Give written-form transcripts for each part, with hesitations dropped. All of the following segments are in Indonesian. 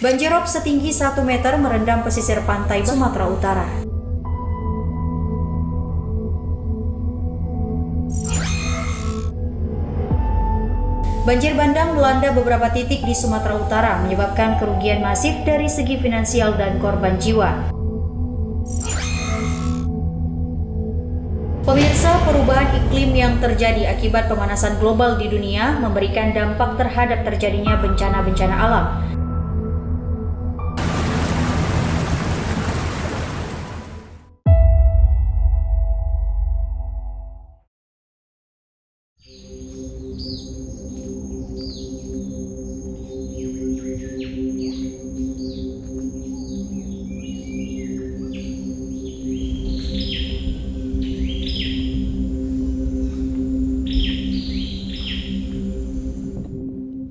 Banjirop setinggi 1 meter merendam pesisir pantai Sumatera Utara. Banjir bandang melanda beberapa titik di Sumatera Utara, menyebabkan kerugian masif dari segi finansial dan korban jiwa. Pemirsa, perubahan iklim yang terjadi akibat pemanasan global di dunia memberikan dampak terhadap terjadinya bencana-bencana alam.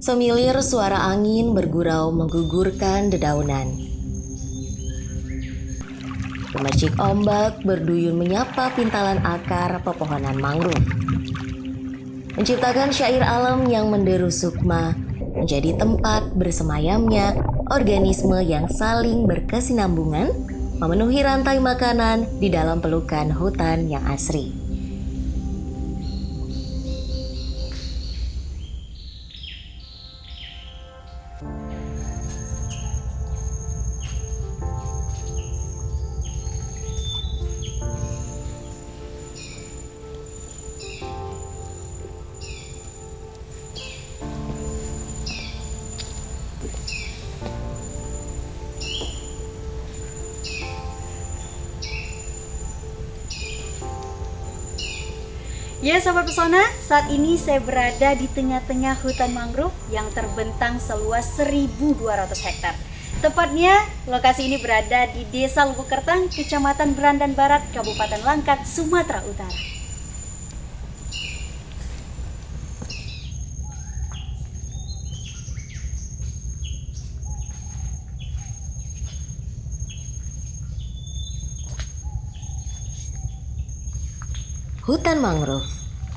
Semilir suara angin bergurau menggugurkan dedaunan. Gemercik ombak berduyun menyapa pintalan akar pepohonan mangrove. Menciptakan syair alam yang menderu sukma, menjadi tempat bersemayamnya organisme yang saling berkesinambungan, memenuhi rantai makanan di dalam pelukan hutan yang asri. Ya Sobat Pesona, saat ini saya berada di tengah-tengah hutan mangrove yang terbentang seluas 1.200 hektar. Tepatnya, lokasi ini berada di Desa Lubuk Kertang, Kecamatan Berandan Barat, Kabupaten Langkat, Sumatera Utara. Hutan mangrove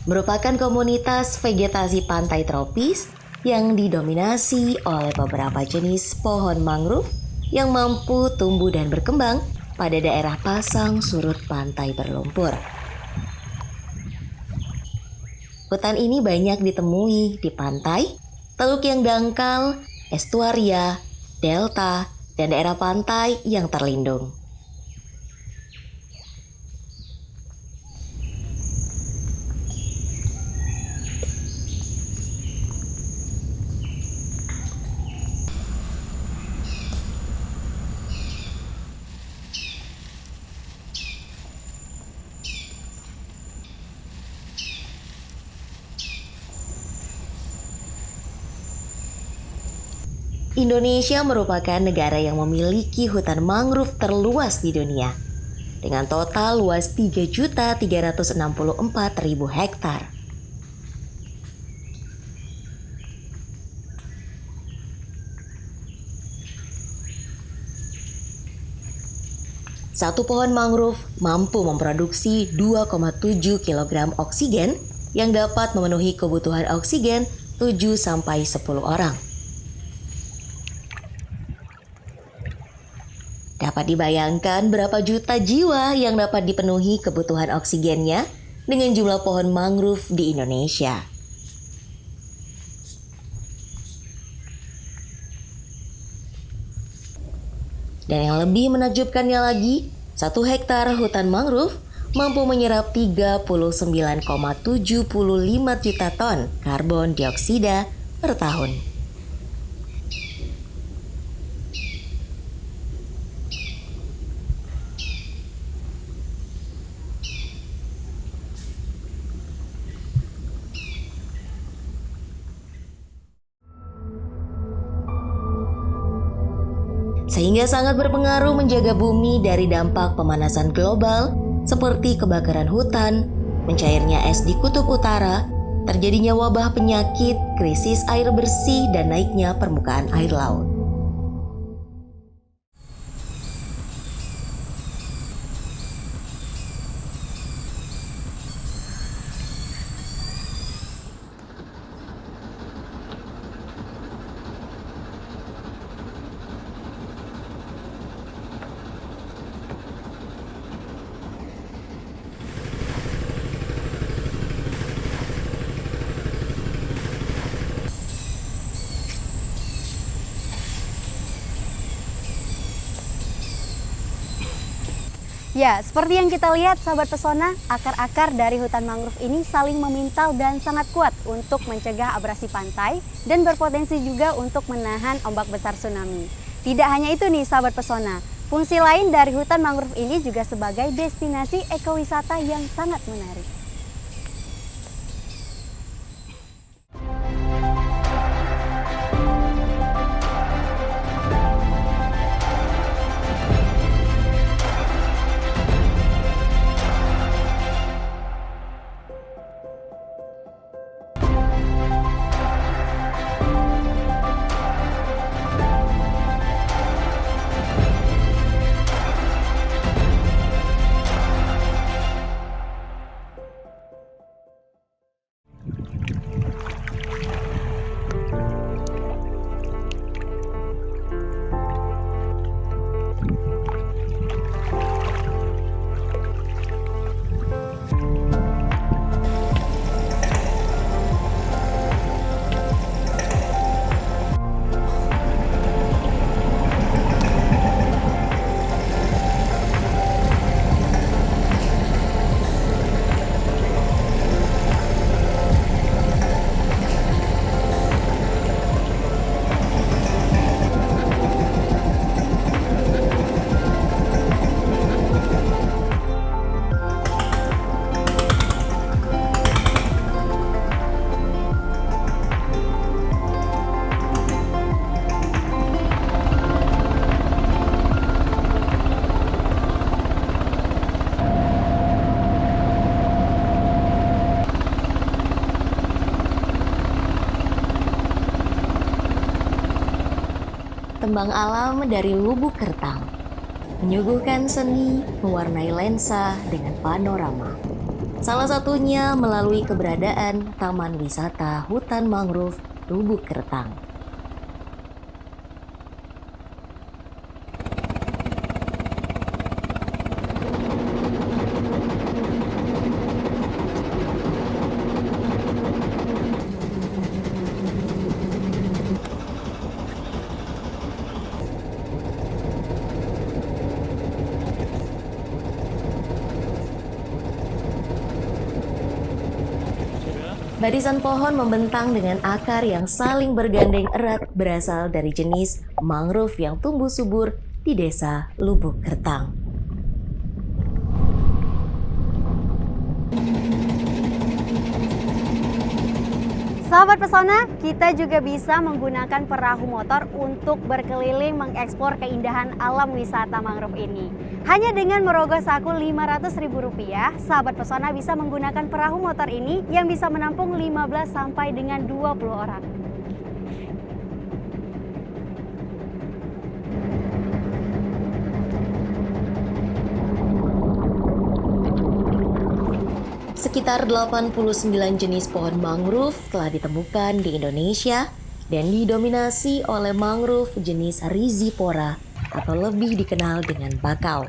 merupakan komunitas vegetasi pantai tropis yang didominasi oleh beberapa jenis pohon mangrove yang mampu tumbuh dan berkembang pada daerah pasang surut pantai berlumpur. Hutan ini banyak ditemui di pantai, teluk yang dangkal, estuaria, delta, dan daerah pantai yang terlindung. Indonesia merupakan negara yang memiliki hutan mangrove terluas di dunia, dengan total luas 3.364.000 hektar. Satu pohon mangrove mampu memproduksi 2,7 kg oksigen yang dapat memenuhi kebutuhan oksigen 7-10 orang. Dapat dibayangkan berapa juta jiwa yang dapat dipenuhi kebutuhan oksigennya dengan jumlah pohon mangrove di Indonesia. Dan yang lebih menakjubkannya lagi, 1 hektar hutan mangrove mampu menyerap 39,75 juta ton karbon dioksida per tahun. Sehingga sangat berpengaruh menjaga bumi dari dampak pemanasan global seperti kebakaran hutan, mencairnya es di kutub utara, terjadinya wabah penyakit, krisis air bersih, dan naiknya permukaan air laut. Ya, seperti yang kita lihat sahabat pesona, akar-akar dari hutan mangrove ini saling memintal dan sangat kuat untuk mencegah abrasi pantai dan berpotensi juga untuk menahan ombak besar tsunami. Tidak hanya itu nih sahabat pesona, fungsi lain dari hutan mangrove ini juga sebagai destinasi ekowisata yang sangat menarik. Tembang alam dari Lubuk Kertang menyuguhkan seni mewarnai lensa dengan panorama. Salah satunya melalui keberadaan Taman Wisata Hutan Mangrove Lubuk Kertang. Barisan pohon membentang dengan akar yang saling bergandeng erat berasal dari jenis mangrove yang tumbuh subur di desa Lubuk Kertang. Sahabat pesona, kita juga bisa menggunakan perahu motor untuk berkeliling mengeksplor keindahan alam wisata mangrove ini. Hanya dengan merogoh saku Rp500.000, sahabat pesona bisa menggunakan perahu motor ini yang bisa menampung 15 sampai dengan 20 orang. Sekitar 89 jenis pohon mangrove telah ditemukan di Indonesia dan didominasi oleh mangrove jenis Rhizopora atau lebih dikenal dengan bakau.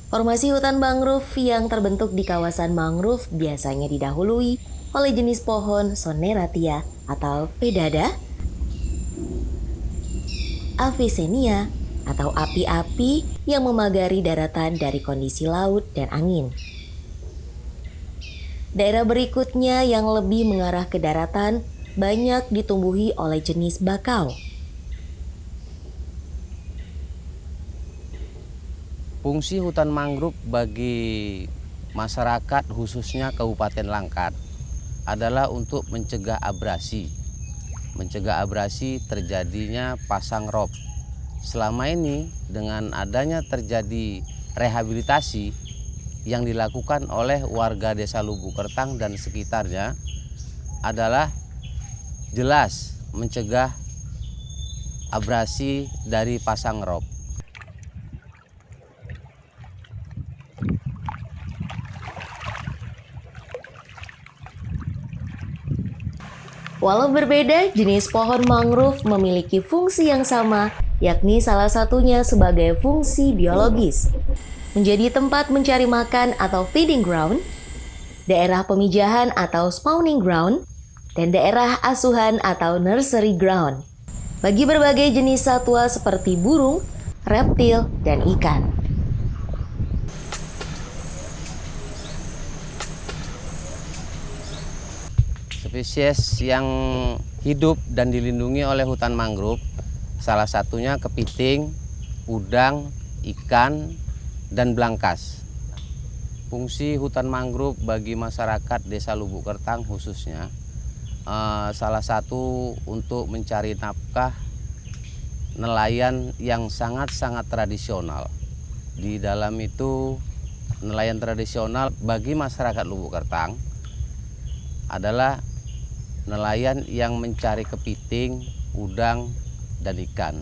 Formasi hutan mangrove yang terbentuk di kawasan mangrove biasanya didahului oleh jenis pohon Soneratia atau pedada, Avicennia atau api-api yang memagari daratan dari kondisi laut dan angin. Daerah berikutnya yang lebih mengarah ke daratan banyak ditumbuhi oleh jenis bakau. Fungsi hutan mangrove bagi masyarakat khususnya Kabupaten Langkat adalah untuk mencegah abrasi. Mencegah abrasi terjadinya pasang rob. Selama ini dengan adanya terjadi rehabilitasi yang dilakukan oleh warga desa Lubuk Kertang dan sekitarnya adalah jelas mencegah abrasi dari pasang rob. Walau berbeda, jenis pohon mangrove memiliki fungsi yang sama, yakni salah satunya sebagai fungsi biologis. Menjadi tempat mencari makan atau feeding ground, daerah pemijahan atau spawning ground, dan daerah asuhan atau nursery ground. bagi berbagai jenis satwa seperti burung, reptil, dan ikan. Spesies yang hidup dan dilindungi oleh hutan mangrove salah satunya kepiting, udang, ikan, dan belangkas. Fungsi hutan mangrove bagi masyarakat Desa Lubuk Kertang khususnya salah satu untuk mencari nafkah nelayan yang sangat-sangat tradisional. Di dalam itu nelayan tradisional bagi masyarakat Lubuk Kertang adalah nelayan yang mencari kepiting, udang, dan ikan.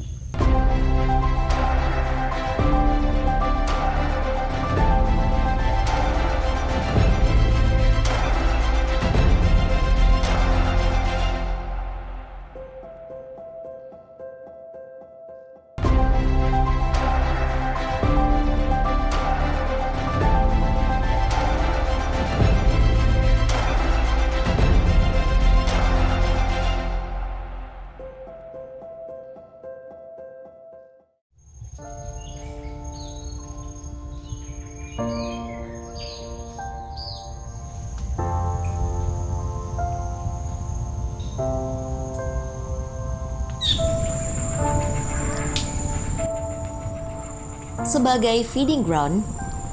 Sebagai feeding ground,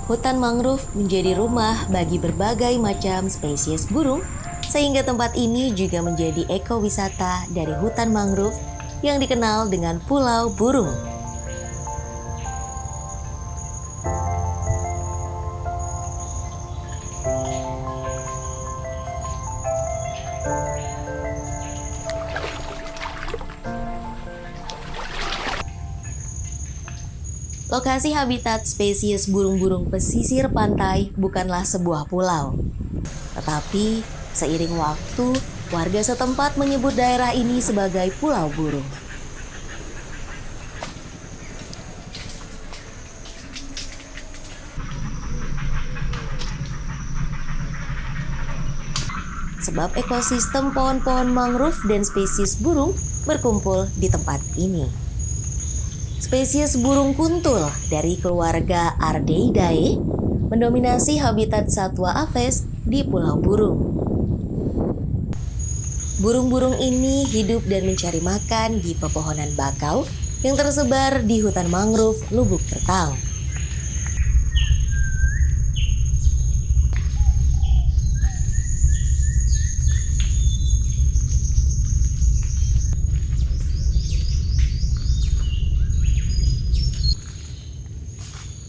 hutan mangrove menjadi rumah bagi berbagai macam spesies burung, sehingga tempat ini juga menjadi ekowisata dari hutan mangrove yang dikenal dengan Pulau Burung. Lokasi habitat spesies burung-burung pesisir pantai bukanlah sebuah pulau. Tetapi seiring waktu, warga setempat menyebut daerah ini sebagai Pulau Burung. Sebab ekosistem pohon-pohon mangrove dan spesies burung berkumpul di tempat ini. Spesies burung kuntul dari keluarga Ardeidae mendominasi habitat satwa aves di Pulau Burung. Burung-burung ini hidup dan mencari makan di pepohonan bakau yang tersebar di hutan mangrove Lubuk Kertang.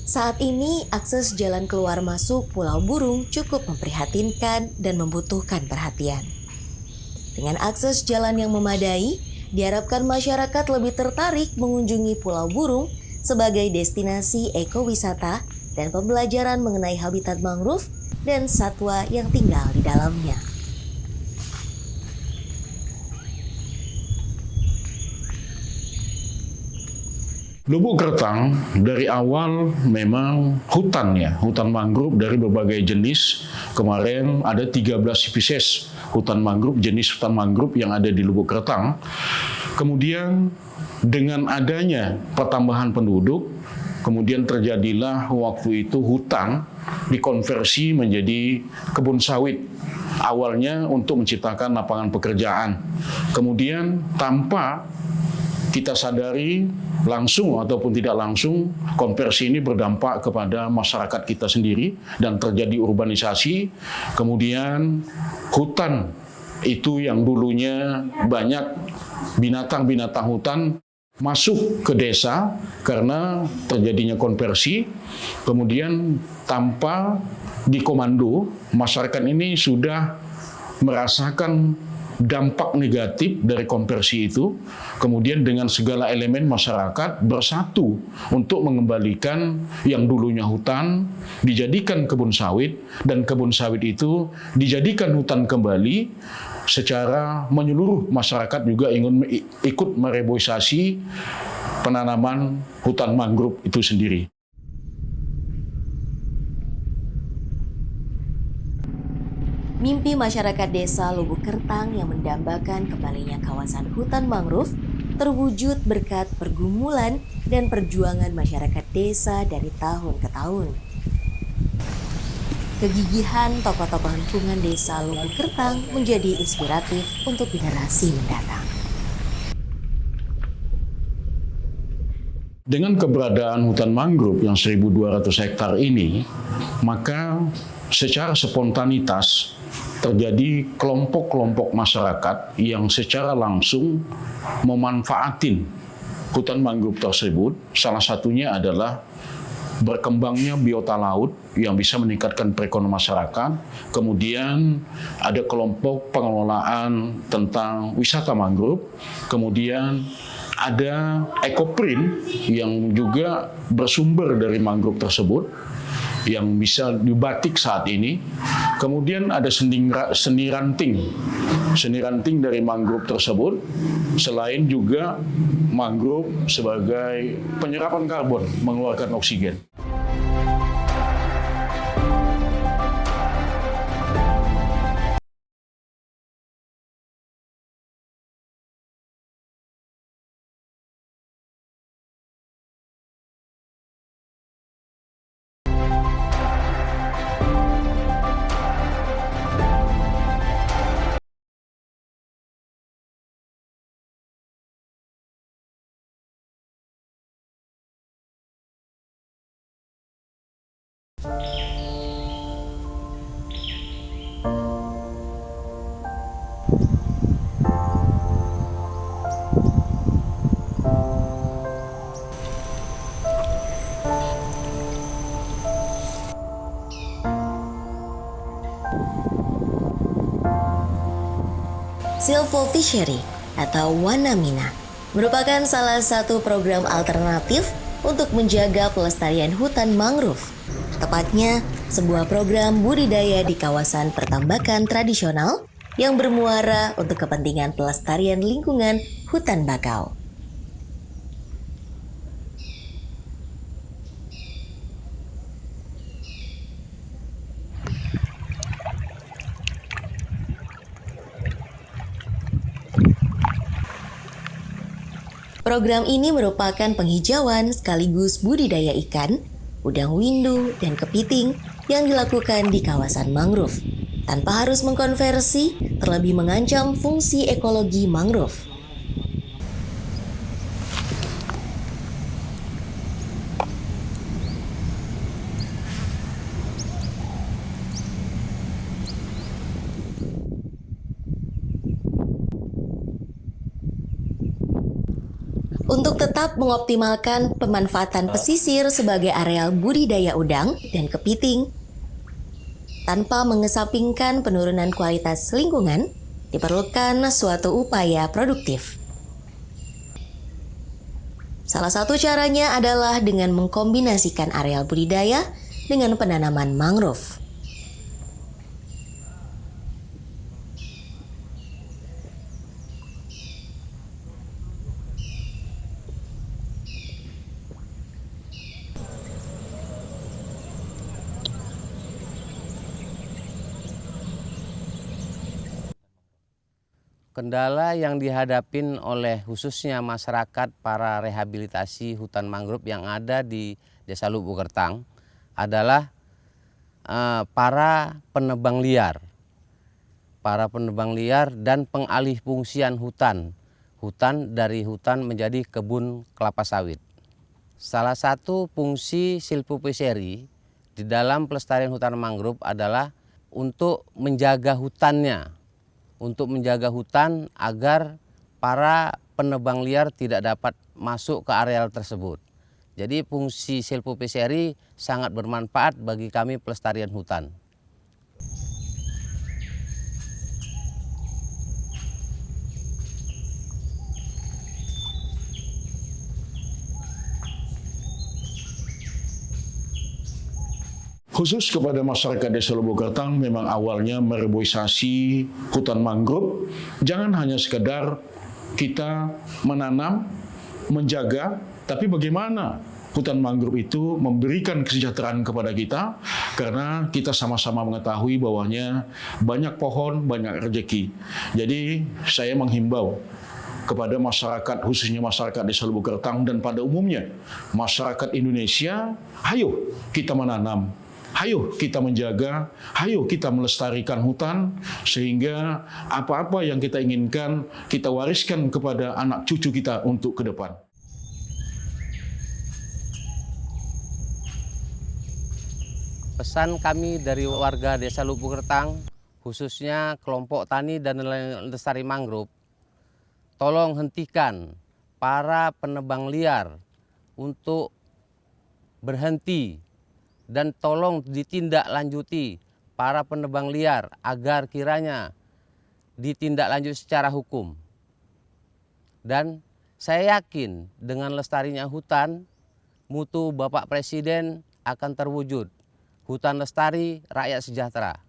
Saat ini, akses jalan keluar masuk Pulau Burung cukup memprihatinkan dan membutuhkan perhatian. Dengan akses jalan yang memadai, diharapkan masyarakat lebih tertarik mengunjungi Pulau Burung sebagai destinasi ekowisata dan pembelajaran mengenai habitat mangrove dan satwa yang tinggal di dalamnya. Lubuk Kertang dari awal memang hutan ya, hutan mangrove dari berbagai jenis. Kemarin ada 13 spesies hutan mangrove, jenis hutan mangrove yang ada di Lubuk Kertang. Kemudian dengan adanya pertambahan penduduk, kemudian terjadilah waktu itu hutan dikonversi menjadi kebun sawit. Awalnya untuk menciptakan lapangan pekerjaan. Kemudian tanpa kita sadari langsung ataupun tidak langsung, konversi ini berdampak kepada masyarakat kita sendiri dan terjadi urbanisasi. Kemudian hutan itu yang dulunya banyak binatang-binatang hutan masuk ke desa karena terjadinya konversi. Kemudian tanpa dikomando, masyarakat ini sudah merasakan dampak negatif dari konversi itu. Kemudian dengan segala elemen masyarakat bersatu untuk mengembalikan yang dulunya hutan dijadikan kebun sawit, dan kebun sawit itu dijadikan hutan kembali. Secara menyeluruh masyarakat juga ingin ikut mereboisasi penanaman hutan mangrove itu sendiri. Mimpi masyarakat desa Lubuk Kertang yang mendambakan kembalinya kawasan hutan mangrove terwujud berkat pergumulan dan perjuangan masyarakat desa dari tahun ke tahun. Kegigihan tokoh-tokoh lingkungan desa Lubuk Kertang menjadi inspiratif untuk generasi mendatang. Dengan keberadaan hutan mangrove yang 1.200 hektar ini, maka secara spontanitas terjadi kelompok-kelompok masyarakat yang secara langsung memanfaatin hutan mangrove tersebut. Salah satunya adalah berkembangnya biota laut yang bisa meningkatkan perekonomian masyarakat. Kemudian ada kelompok pengelolaan tentang wisata mangrove. Kemudian ada ekoprint yang juga bersumber dari mangrove tersebut yang bisa dibatik saat ini. Kemudian ada seni ranting dari mangrove tersebut. Selain juga mangrove sebagai penyerapan karbon, mengeluarkan oksigen. Silvofishery atau Wanamina merupakan salah satu program alternatif untuk menjaga pelestarian hutan mangrove. Tepatnya, sebuah program budidaya di kawasan pertambakan tradisional yang bermuara untuk kepentingan pelestarian lingkungan hutan bakau. Program ini merupakan penghijauan sekaligus budidaya ikan, udang windu, dan kepiting yang dilakukan di kawasan mangrove, tanpa harus mengkonversi terlebih mengancam fungsi ekologi mangrove. Untuk tetap mengoptimalkan pemanfaatan pesisir sebagai areal budidaya udang dan kepiting, tanpa mengesampingkan penurunan kualitas lingkungan, diperlukan suatu upaya produktif. Salah satu caranya adalah dengan mengkombinasikan areal budidaya dengan penanaman mangrove. Kendala yang dihadapin oleh khususnya masyarakat para rehabilitasi hutan mangrove yang ada di Desa Lubuk Kertang adalah para penebang liar. Para penebang liar dan pengalih fungsian hutan. Hutan dari hutan menjadi kebun kelapa sawit. Salah satu fungsi silvopeseri di dalam pelestarian hutan mangrove adalah untuk menjaga hutannya. Untuk menjaga hutan agar para penebang liar tidak dapat masuk ke areal tersebut. Jadi fungsi silvopeseri sangat bermanfaat bagi kami pelestarian hutan. Khusus kepada masyarakat Desa Lubuk Kertang, memang awalnya mereboisasi hutan mangrove. Jangan hanya sekedar kita menanam, menjaga, tapi bagaimana hutan mangrove itu memberikan kesejahteraan kepada kita, karena kita sama-sama mengetahui bahwanya banyak pohon, banyak rezeki. Jadi saya menghimbau kepada masyarakat, khususnya masyarakat Desa Lubuk Kertang dan pada umumnya masyarakat Indonesia, ayo kita menanam, ayo kita menjaga, ayo kita melestarikan hutan sehingga apa-apa yang kita inginkan kita wariskan kepada anak cucu kita untuk ke depan. Pesan kami dari warga Desa Lubuk Kertang, khususnya kelompok tani dan nelayan lestari mangrove, tolong hentikan para penebang liar untuk berhenti dan tolong ditindaklanjuti para penebang liar agar kiranya ditindaklanjuti secara hukum. Dan saya yakin dengan lestarinya hutan, mutu Bapak Presiden akan terwujud. Hutan lestari, rakyat sejahtera.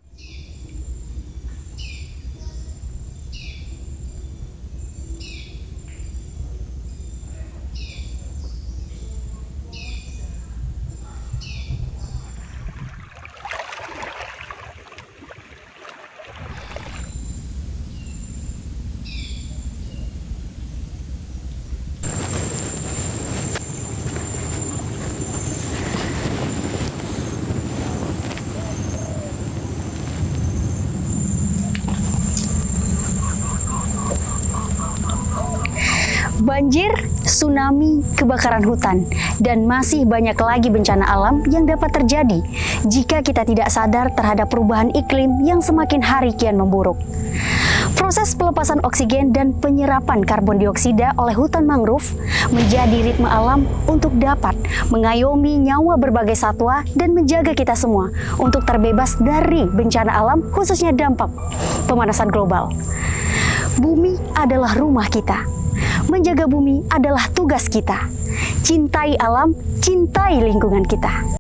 Banjir, tsunami, kebakaran hutan, dan masih banyak lagi bencana alam yang dapat terjadi jika kita tidak sadar terhadap perubahan iklim yang semakin hari kian memburuk. Proses pelepasan oksigen dan penyerapan karbon dioksida oleh hutan mangrove menjadi ritme alam untuk dapat mengayomi nyawa berbagai satwa dan menjaga kita semua untuk terbebas dari bencana alam, khususnya dampak pemanasan global. Bumi adalah rumah kita. Menjaga bumi adalah tugas kita. Cintai alam, cintai lingkungan kita.